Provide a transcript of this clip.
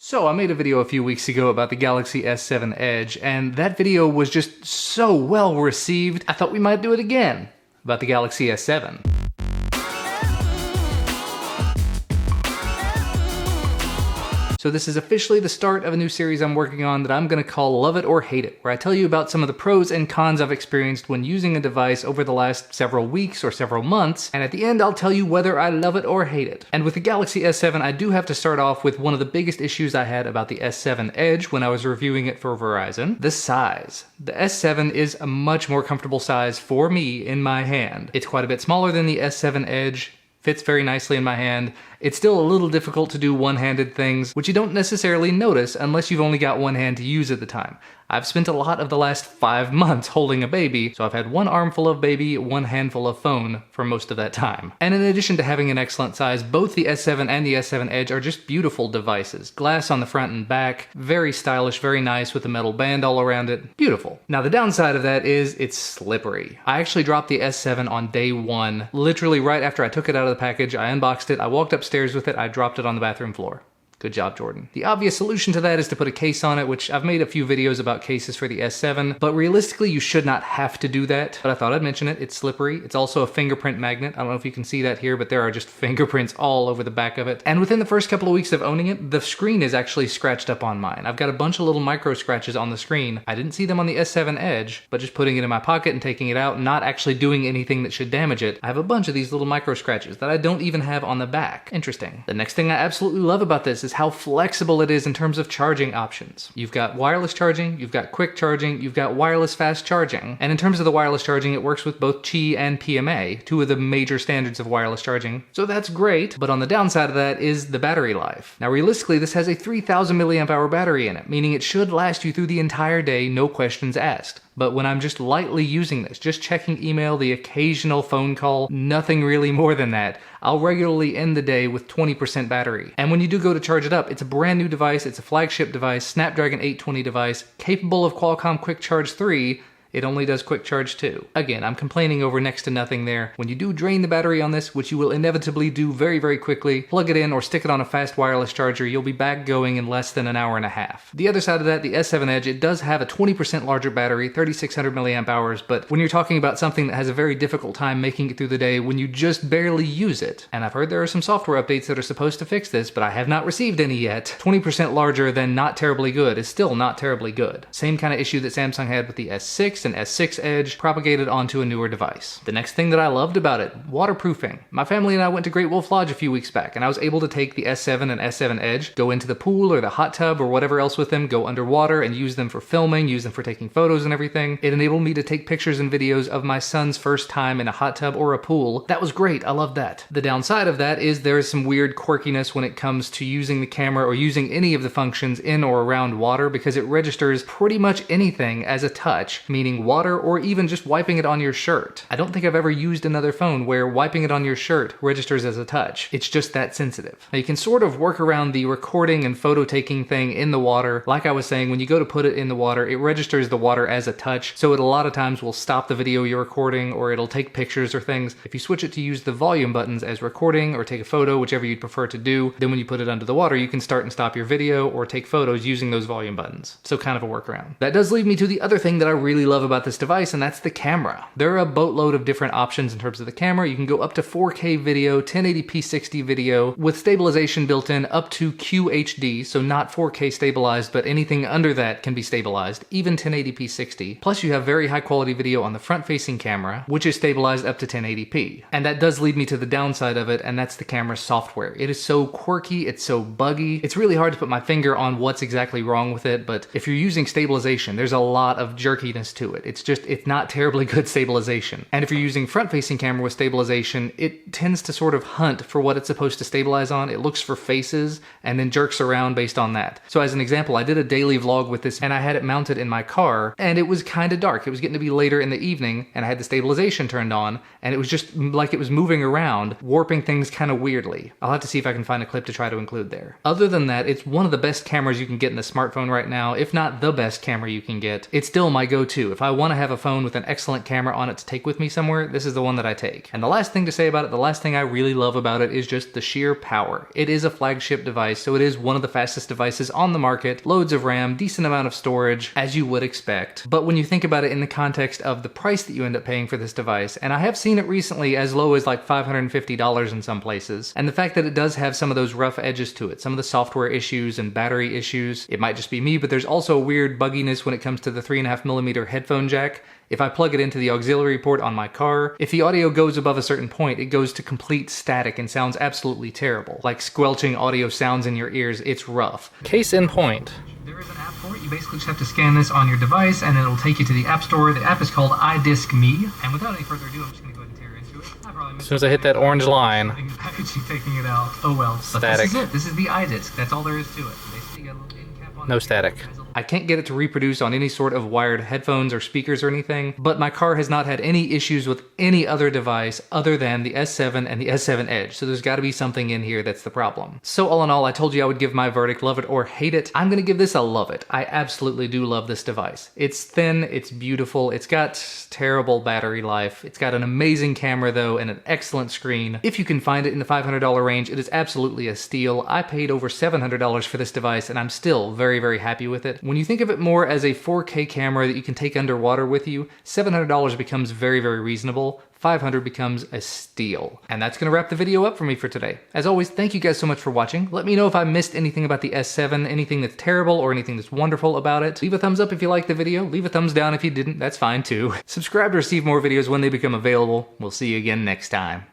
So I made a video a few weeks ago about the Galaxy S7 Edge, and that video was just so well received, I thought we might do it again about the Galaxy S7. So this is officially the start of a new series I'm working on that I'm going to call Love It or Hate It, where I tell you about some of the pros and cons I've experienced when using a device over the last several weeks or several months, and at the end I'll tell you whether I love it or hate it. And with the Galaxy S7, I do have to start off with one of the biggest issues I had about the S7 Edge when I was reviewing it for Verizon: the size. The S7 is a much more comfortable size for me in my hand. It's quite a bit smaller than the S7 Edge, fits very nicely in my hand. It's still a little difficult to do one-handed things, which you don't necessarily notice unless you've only got one hand to use at the time. I've spent a lot of the last 5 months holding a baby, so I've had one armful of baby, one handful of phone for most of that time. And in addition to having an excellent size, both the S7 and the S7 Edge are just beautiful devices. Glass on the front and back, very stylish, very nice with a metal band all around it. Beautiful. Now the downside of that is it's slippery. I actually dropped the S7 on day one. Literally right after I took it out of the package, I unboxed it, I walked upstairs with it, I dropped it on the bathroom floor. Good job, Jordan. The obvious solution to that is to put a case on it, which I've made a few videos about cases for the S7, but realistically you should not have to do that. But I thought I'd mention it. It's slippery. It's also a fingerprint magnet. I don't know if you can see that here, but there are just fingerprints all over the back of it. And within the first couple of weeks of owning it, the screen is actually scratched up on mine. I've got a bunch of little micro scratches on the screen. I didn't see them on the S7 Edge, but just putting it in my pocket and taking it out, not actually doing anything that should damage it, I have a bunch of these little micro scratches that I don't even have on the back. Interesting. The next thing I absolutely love about this is how flexible it is in terms of charging options. You've got wireless charging, you've got quick charging, you've got wireless fast charging. And in terms of the wireless charging, it works with both Qi and PMA, two of the major standards of wireless charging. So that's great, but on the downside of that is the battery life. Now realistically, this has a 3000 milliamp hour battery in it, meaning it should last you through the entire day, no questions asked. But when I'm just lightly using this, just checking email, the occasional phone call, nothing really more than that, I'll regularly end the day with 20% battery. And when you do go to charge it up, it's a brand new device, it's a flagship device, Snapdragon 820 device, capable of Qualcomm Quick Charge 3, it only does quick charge 2. Again, I'm complaining over next to nothing there. When you do drain the battery on this, which you will inevitably do very, very quickly, plug it in or stick it on a fast wireless charger, you'll be back going in less than an hour and a half. The other side of that, the S7 Edge, it does have a 20% larger battery, 3600 milliamp hours, but when you're talking about something that has a very difficult time making it through the day when you just barely use it, and I've heard there are some software updates that are supposed to fix this, but I have not received any yet, 20% larger than not terribly good is still not terribly good. Same kind of issue that Samsung had with the S6 and S6 Edge, propagated onto a newer device. The next thing that I loved about it, waterproofing. My family and I went to Great Wolf Lodge a few weeks back, and I was able to take the S7 and S7 Edge, go into the pool or the hot tub or whatever else with them, go underwater and use them for filming, use them for taking photos and everything. It enabled me to take pictures and videos of my son's first time in a hot tub or a pool. That was great, I love that. The downside of that is there is some weird quirkiness when it comes to using the camera or using any of the functions in or around water, because it registers pretty much anything as a touch, meaning water or even just wiping it on your shirt. I don't think I've ever used another phone where wiping it on your shirt registers as a touch. It's just that sensitive. Now you can sort of work around the recording and photo taking thing in the water. Like I was saying, when you go to put it in the water, it registers the water as a touch, so it a lot of times will stop the video you're recording or it'll take pictures or things. If you switch it to use the volume buttons as recording or take a photo, whichever you'd prefer to do, then when you put it under the water, you can start and stop your video or take photos using those volume buttons. So kind of a workaround. That does lead me to the other thing that I really love about this device, and that's the camera. There are a boatload of different options in terms of the camera. You can go up to 4K video, 1080p 60 video, with stabilization built in up to QHD, so not 4K stabilized, but anything under that can be stabilized, even 1080p 60. Plus you have very high quality video on the front-facing camera, which is stabilized up to 1080p. And that does lead me to the downside of it, and that's the camera software. It is so quirky, it's so buggy. It's really hard to put my finger on what's exactly wrong with it, but if you're using stabilization, there's a lot of jerkiness to it. It's not terribly good stabilization. And if you're using front-facing camera with stabilization, it tends to sort of hunt for what it's supposed to stabilize on. It looks for faces and then jerks around based on that. So as an example, I did a daily vlog with this and I had it mounted in my car, and it was kind of dark. It was getting to be later in the evening, and I had the stabilization turned on, and it was just like it was moving around, warping things kind of weirdly. I'll have to see if I can find a clip to try to include there. Other than that, it's one of the best cameras you can get in a smartphone right now, if not the best camera you can get. It's still my go-to. If I want to have a phone with an excellent camera on it to take with me somewhere, this is the one that I take. And the last thing to say about it, the last thing I really love about it is just the sheer power. It is a flagship device, so it is one of the fastest devices on the market, loads of RAM, decent amount of storage, as you would expect. But when you think about it in the context of the price that you end up paying for this device, and I have seen it recently as low as like $550 in some places, and the fact that it does have some of those rough edges to it, some of the software issues and battery issues, it might just be me, but there's also a weird bugginess when it comes to the 3.5mm headphone jack. If I plug it into the auxiliary port on my car, if the audio goes above a certain point, it goes to complete static and sounds absolutely terrible. Like squelching audio sounds in your ears, it's rough. Case in point. There is an app for it. You basically just have to scan this on your device and it'll take you to the App Store. The app is called iDiskMe. And without any further ado, I'm just going to go ahead and tear into it. As soon as I hit that orange line. Packaging, taking it out. Oh well. Static. But this is it. This is the iDisk. That's all there is to it. Basically, you got a little end cap on. No static. I can't get it to reproduce on any sort of wired headphones or speakers or anything, but my car has not had any issues with any other device other than the S7 and the S7 Edge, so there's got to be something in here that's the problem. So all in all, I told you I would give my verdict, love it or hate it. I'm gonna give this a love it. I absolutely do love this device. It's thin, it's beautiful, it's got terrible battery life, it's got an amazing camera though, and an excellent screen. If you can find it in the $500 range, it is absolutely a steal. I paid over $700 for this device, and I'm still very, very happy with it. When you think of it more as a 4K camera that you can take underwater with you, $700 becomes very, very reasonable. $500 becomes a steal. And that's gonna wrap the video up for me for today. As always, thank you guys so much for watching. Let me know if I missed anything about the S7, anything that's terrible or anything that's wonderful about it. Leave a thumbs up if you liked the video. Leave a thumbs down if you didn't, that's fine too. Subscribe to receive more videos when they become available. We'll see you again next time.